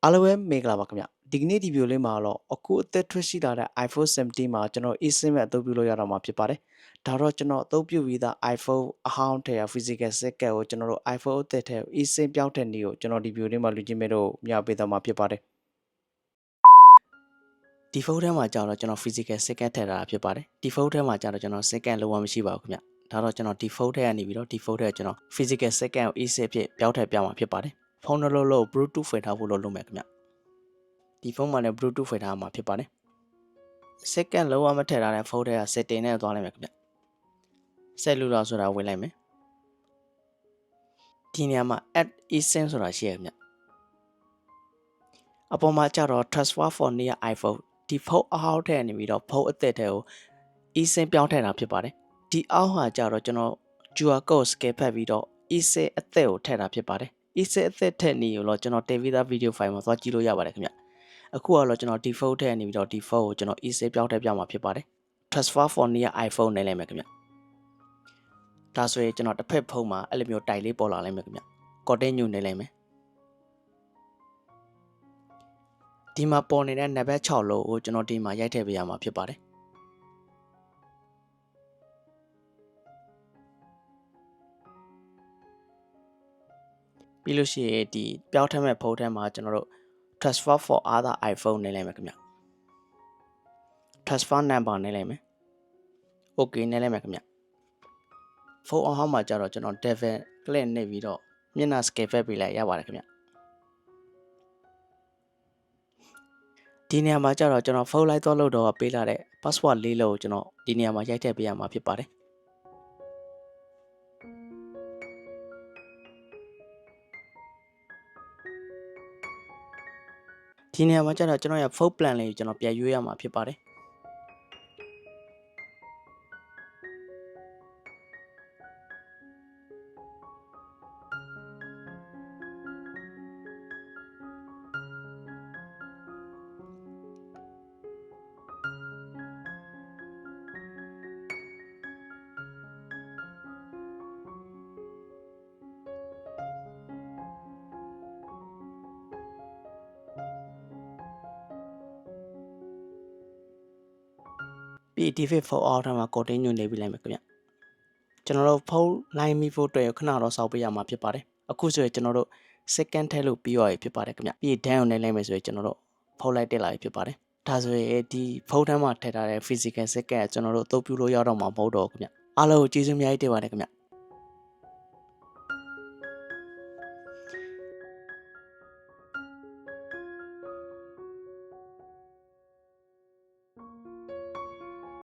အားလုံးပဲမင်္ဂလာပါခင်ဗျဒီကနေ့ဒီဗီဒီယိုလေးမှာတော့အခုအသက်ထွက်ရှိလာတဲ့ iPhone 17မှာကျွန်တော် eSIM နဲ့အသုံးပြုလို့ရတော့မှာဖြစ်ပါတယ်ဒါတော့ကျွန်တော်အသုံးပြုပြီးသား iPhone အဟောင်းထဲက physical set ကိုကျွန်တော်တို့ iPhone အသစ်ထဲ eSIM ပြောင်းတဲ့နည်းကိုကျွန်တော်ဒီဗီဒီယိုလေးမှာလူချင်းမဲ့တော့မျှပေးသွားမှာဖြစ်ပါတယ်ဒီဖုန်းထဲမှာကြာတော့ကျွန်တော် physical set ထည့်ထားတာဖြစ်ပါတယ်ဒီဖုန်းထဲမှာကြာတော့ကျွန်တော် set လုံးဝမရှိပါဘူးခင်ဗျဒါတော့ကျွန်တော်ဒီဖုန်းထဲကနေပြီးတော့ဒီဖုန်းထဲကကျွန်တော် physical set ကို eSIM ဖြစ်ပြောင်းထည့်ပြမှာဖြစ်ပါတယ်ဖုန်းနှလုံးလို့ Bluetooth ဖွင့်ထားဖို့လုပ်မယ်ခင်ဗျဒီဖုန်းမှာလည်း Bluetooth ဖွင့်ထားမှာဖြစ်ပါတယ်။ second လုံးဝမထည့်ထားတဲ့ဖုန်းထဲက setting နဲ့သွားလိုက်မယ်ခင်ဗျ။ဆက်လို့တော့ဆိုတာဝင်လိုက်မယ်။ဒီနေရာမှာ add eSIM ဆိုတာရှိရခင်ဗျ။အပေါ်မှာကျတော့ transfer for near iPhone ဒီဖုန်းအဟောင်းထဲနေပြီးတော့ဖုန်းအသစ်ထဲကို eSIM ပြောင်းထည့်တာဖြစ်ပါတယ်။ဒီအောက်ဟာကျတော့ကျွန်တော် QR code scan ဖတ်ပြီးတော့ eSIM အသစ်ကိုထည့်တာဖြစ်ပါတယ်။ eSIM အသစ်ထည့်နည်းကိုတော့ကျွန်တော်တင်ပြီးသား video file မှာသွားကြည့်လို့ရပါတယ်ခင်ဗျ။အခုကတော့ကျွန်တော်ဒီဖုန်းထဲနေပြီးတော့ဒီဖုန်းကိုကျွန်တော် eSIM ပြောင်းထည့်ပြမှာဖြစ်ပါတယ် transfer for near iPhone နဲ့လိုက်မယ်ခင်ဗျဒါဆိုရင်ကျွန်တော်တစ်ဖက်ဖုန်းမှာအဲ့လိုမျိုးတိုင်လေးပေါ်လာလိုက်မယ်ခင်ဗျ continue နေလိုက်မယ်ဒီမှာပေါ်နေတဲ့နံပါတ်6လို့ကိုကျွန်တော်ဒီမှာရိုက်ထည့်ပေးရမှာဖြစ်ပါတယ်ပြီးလို့ရှိရင်ဒီပြောင်းထည့်မဲ့ဖုန်းထဲမှာကျွန်တော်တို့ transfer for other iPhone နေလိုက်မယ်ခင်ဗျ transfer number နေလိုက်မယ် okay နေလိုက်မယ်ခင်ဗျဖုန်းအဟောင်းမှာကျတော့ကျွန်တော် devil click နေပြီးတော့မျက်နှာ scan ဖက်ပေးလိုက်ရပါတယ်ခင်ဗျဒီနေရာမှာကျတော့ကျွန်တော်ဖုန်းလိုက်သွားလို့တော့ပေးလာတဲ့ password လေးလုံးကိုကျွန်တော်ဒီနေရာမှာရိုက်ထည့်ပေးရမှာဖြစ်ပါတယ်ဒီနေရာမှာကျတော့ကျွန်တော်ရဲ့ phone plan လေးကိုကျွန်တော်ပြန်ရွေးရမှာဖြစ်ပါတယ်ပြီးဒီ fit for all ထားမှာ continue နေပြီးလိုက်မယ်ခင်ဗျကျွန်တော်တို့ဖုန်း line မိဖို့အတွက်ခဏတော့စောင့်ပေးရမှာဖြစ်ပါတယ်အခုဆိုရင်ကျွန်တော်တို့ second ထဲလို့ပြီးသွားပြီဖြစ်ပါတယ်ခင်ဗျပြီး down နေလိုက်မယ်ဆိုရင်ကျွန်တော်တို့ဖုန်းလိုက်တက်လာပြီဖြစ်ပါတယ်ဒါဆိုရင်ဒီဖုန်းထဲမှာထည့်ထားတဲ့ physical second ကကျွန်တော်တို့အသုံးပြုလို့ရတော့မှာမဟုတ်တော့ဘူးခင်ဗျအားလုံးကိုကျေးဇူးအများကြီးတင်ပါတယ်ခင်ဗျ